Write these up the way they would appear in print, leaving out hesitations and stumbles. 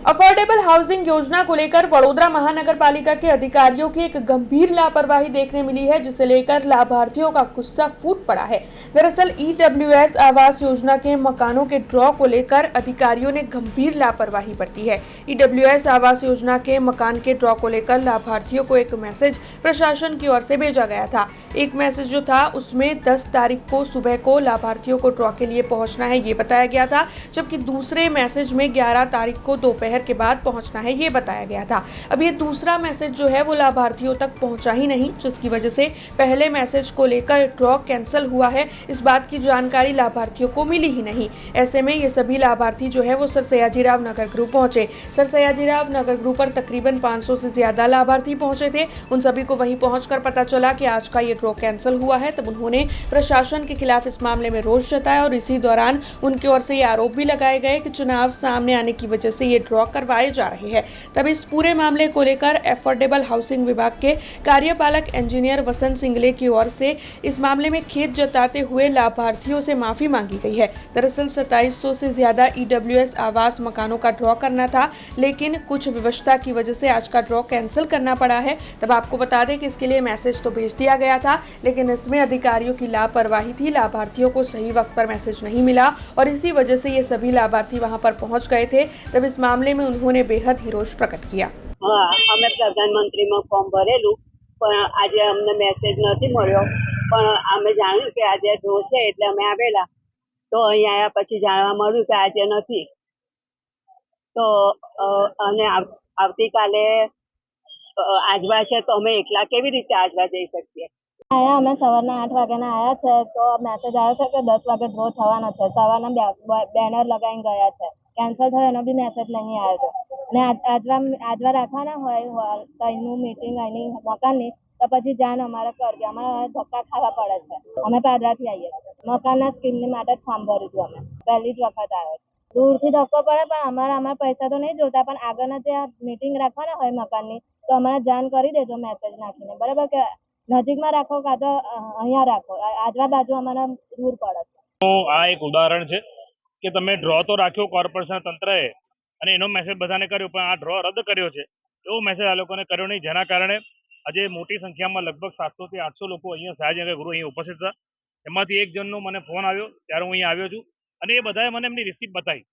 Affordable housing योजना को लेकर वडोदरा महानगर पालिका के अधिकारियों की एक गंभीर लापरवाही देखने मिली है, जिसे लेकर लाभार्थियों का गुस्सा फूट पड़ा है। दरअसल ईडब्ल्यूएस आवास योजना के मकानों के ड्रॉ को लेकर अधिकारियों ने गंभीर लापरवाही बरती है। ईडब्ल्यूएस आवास योजना के मकान के ड्रॉ को लेकर लाभार्थियों को एक मैसेज प्रशासन की ओर से भेजा गया था। एक मैसेज जो था उसमें 10 तारीख को सुबह को लाभार्थियों को ड्रॉ के लिए पहुंचना है ये बताया गया था, जबकि दूसरे मैसेज में 11 तारीख को दोपहर के बाद पहुंचना है ये बताया गया था। अब ये दूसरा मैसेज जो है वो लाभार्थियों तक पहुंचा ही नहीं, जिसकी वजह से पहले मैसेज को लेकर ड्रॉ कैंसिल हुआ है, इस बात की जानकारी लाभार्थियों को मिली ही नहीं। ऐसे में ये सभी लाभार्थी जो है वो सर सयाजीराव नगर ग्रुप पहुंचे। सर सयाजीराव नगर ग्रुप पर तकरीबन 500 से ज्यादा लाभार्थी पहुंचे थे। उन सभी को वहीं पहुंचकर पता चला कि आज का ये ड्रॉ कैंसिल हुआ है। तब उन्होंने प्रशासन के खिलाफ इस मामले में रोष जताया और इसी दौरान उनकी ओर से ये आरोप भी लगाए गए कि चुनाव सामने आने की वजह से ये ड्रॉ करवाए जा रहे हैं। तब इस पूरे मामले को लेकर अफोर्डेबल हाउसिंग विभाग के कार्यपालक इंजीनियर वसंत सिंगले की ओर से इस मामले में खेद जताते हुए लाभार्थियों से माफी मांगी गई है। दरअसल 2700 से ज्यादा ईडब्ल्यूएस आवास मकानों का ड्रॉ करना था, लेकिन कुछ व्यवस्था की वजह से आज का ड्रॉ कैंसिल करना पड़ा है। तब आपको बता दें कि इसके लिए मैसेज तो भेज दिया गया था, लेकिन इसमें अधिकारियों की लापरवाही थी। लाभार्थियों को सही वक्त पर मैसेज नहीं मिला और इसी वजह से ये सभी लाभार्थी वहां पर पहुंच गए थे। तब इस मामले में उन्होंने बेहद ही रोष प्रकट किया। અમે પ્રધાનમંત્રીમાં ફોર્મ ભરેલું, પણ આજે અમને મેસેજ નથી મળ્યો, પણ અમે જાણ્યું કે આજે ડ્રો છે એટલે અમે આવેલા, તો અહીં આવ્યા પછી જાણવા મળ્યું કે આજે નથી, તો અને આવતીકાલે આજવા છે, તો અમે એકલા કેવી રીતે આજવા જઈ શકીએ? આયા અમે સવારના 8 વાગ્યાના આયા છે, તો મેસેજ આવ્યો છે કે 10 વાગે ડ્રો થવાનો છે। સવારના બેનર લગાવીને ગયા છે, કેન્સલ થયો એનો બી મેસેજ નહીં આવ્યો અને આજવા રાખવાના હોય તો એનું મીટિંગ એની મકાનની, તો પછી જાણ અમારે કરવી, અમારે ધક્કા ખાવા પડે છે। અમે પાદરાથી આવીએ છીએ, મકાનના સ્કીમની માટે જ ફોર્મ ભર્યું હતું, અમે પહેલી જ વખત આવ્યો છે। દૂરથી ધક્કો પડે, પણ અમારા પૈસા તો નહીં જોતા, પણ આગળના જે મીટિંગ રાખવાના હોય મકાનની, તો અમારે જાણ કરી દેજો મેસેજ નાખીને, બરાબર? કે નજીકમાં રાખો કાં તો અહીંયા રાખો, આજવા બાજુ અમારા દૂર પડે છે। આ એક ઉદાહરણ છે કે તમે ડ્રો તો રાખ્યો કોર્પોરેશન તંત્રએ અને એનો મેસેજ બધાને કર્યો, પણ આ ડ્રો રદ કર્યો છે એવો મેસેજ આ લોકોને કર્યો નહીં, જેના કારણે આજે મોટી સંખ્યામાં લગભગ 700 થી 800 લોકો અહીંયા સયાજીનગર ગૃહ અહીં ઉપસ્થિત હતા। એમાંથી એક જણનો મને ફોન આવ્યો, ત્યારે હું અહીં આવ્યો છું અને એ બધાએ મને એમની રિસીપ્ટ બતાવી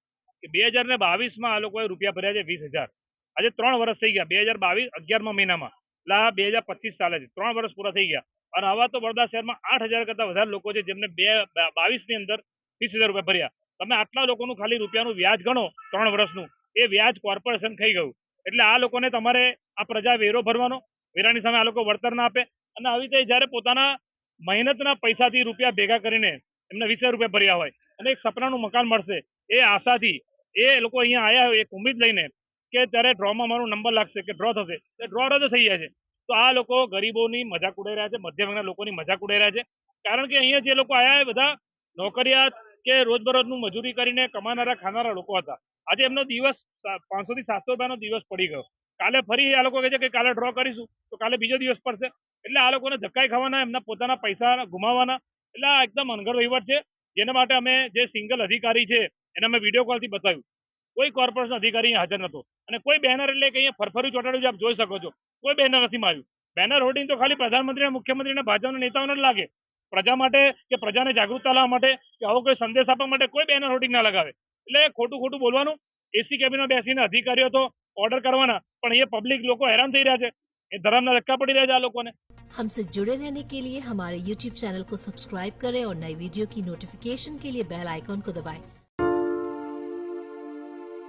કે 2022માં આ લોકોએ રૂપિયા ભર્યા છે 20,000। આજે 3 વર્ષ થઈ ગયા, 2022 11મા મહિનામાં, એટલે આ 2025 ચાલે છે, 3 વર્ષ પૂરા થઈ ગયા અને આવા તો વડોદરા શહેરમાં 8,000 કરતા વધારે લોકો છે જેમને 2022ની અંદર 30,000 રૂપિયા ભર્યા। તમે આટલા લોકોનું ખાલી રૂપિયાનું વ્યાજ ગણો 3 વર્ષનું, એ વ્યાજ કોર્પોરેશન ખાઈ ગયું। એટલે આ લોકોને તમારે આ પ્રજા વેરો ભરવાનો, વેરાની સામે આ લોકો વળતર ના આપે અને આવી રીતે જ્યારે પોતાના મહેનતના પૈસાથી રૂપિયા ભેગા કરીને એમને 20,000 રૂપિયા ભર્યા હોય અને એક સપનાનું મકાન મળશે એ આશાથી એ લોકો અહીંયા આવ્યા હોય એક ઉમ્મીદ લઈને કે ત્યારે ડ્રોમાં મારો નંબર લાગશે કે ડ્રો થશે, એ ડ્રો રદ થઈ જાય છે। તો આ લોકો ગરીબોની મજાક ઉડાઈ રહ્યા છે, મધ્યમ વર્ગના લોકોની મજાક ઉડાઈ રહ્યા છે, કારણ કે અહીંયા જે લોકો આવ્યા એ બધા નોકરિયાત કે રોજબરોજનું મજૂરી કરીને કમાનારા ખાનારા લોકો હતા। આજે એમનો દિવસ 500 થી 700 રૂપિયાનો દિવસ પડી ગયો, કાલે ફરી આ લોકો કહે છે કે કાલે ડ્રો કરીશું, તો કાલે બીજો દિવસ પડશે। એટલે આ લોકોને ધક્કાઈ ખાવાના, એમના પોતાના પૈસા ગુમાવવાના, એટલે આ એકદમ અનગઢ વહીવટ છે, જેના માટે અમે જે સિંગલ અધિકારી છે એને અમે વિડીયો કોલથી બતાવ્યું, કોઈ કોર્પોરેશન અધિકારી હાજર નતો અને કોઈ બેનર એટલે કે અહીંયા ફરફર્યું ચોટાડ્યું આપ જોઈ શકો છો, કોઈ બેનર નથી માર્યું। બેનર હોર્ડિંગ તો ખાલી પ્રધાનમંત્રી અને મુખ્યમંત્રી અને ભાજપના નેતાઓને જ લાગે, પ્રજા માટે કે પ્રજાને જાગૃતતા લાવવા માટે કે આવો કોઈ સંદેશ આપવા માટે કોઈ બેનર હોર્ડિંગ ના લગાવે। એટલે ખોટું બોલવાનું, એસી કેબિનમાં બેસીને અધિકારીઓ તો ઓર્ડર કરવાના, પણ એ પબ્લિક લોકો હેરાન થઈ રહ્યા છે, એ ધરમના ધક્કા પડી રહ્યા છે આ લોકોને। हमसे जुड़े रहने के लिए हमारे YouTube चैनल को सब्सक्राइब करें और नई वीडियो की नोटिफिकेशन के लिए बेल आइकॉन को दबाएं।